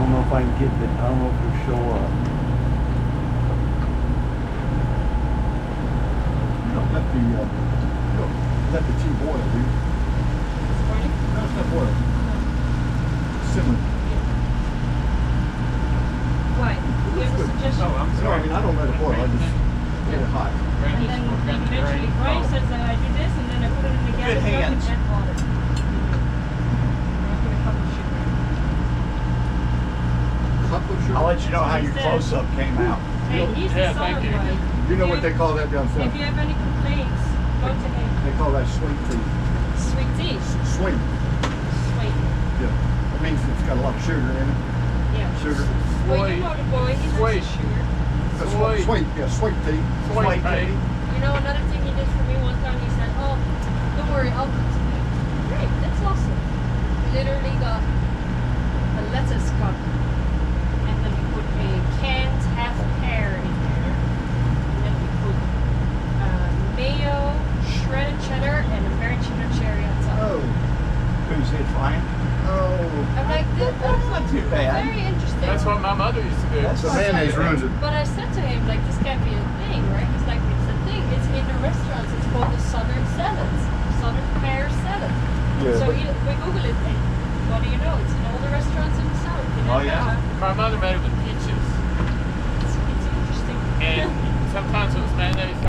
don't know if I can get it. I don't know if it'll show up. You don't let the tea boil, do you? Morning? No, it's not boil. Simmer. Why? Do you have a suggestion? Oh, I'm No, I sorry. mean, I don't let it boil. I just get it hot. And then eventually Brian says that I do this and then I put it in the gas Good jug and hands. add water. And I put a cup of sugar. Cup of sugar? I'll let you know how your close-up came out. Hey, he's Yeah, the thank southern you. guy. You know what they call that down If south? you have any complaints, go to him. They call that sweet tea. Sweet tea. Sweet. Sweet. Yeah. That means it's got a lot of sugar in it. Yeah. Sugar. Well, you know the boy, he likes Sweet. sugar. That's Sweet. sweet. Yeah, sweet tea. Sweet tea. You know, another thing he did for me one time, he said, oh, don't worry, I'll cook tonight. Great, that's awesome. We literally got a lettuce cup, and then we put a canned half pear in there, and then we put mayo, shredded cheddar, and American cherry on top. Oh. Who's it, Ryan? Oh. I'm like, That's not too bad. very interesting. That's what my mother used to do. That's The mayonnaise ruins it. But I said to him, like, this can't be a thing, right? He's like, it's a thing. It's in the restaurants. It's called the Southern Salads. Southern Pear Salad. Yeah, So but- we Google it, and what do you know? It's in all the restaurants in the South. You Oh, know? yeah? My mother made it with peaches, It's interesting. and sometimes it was mayonnaise.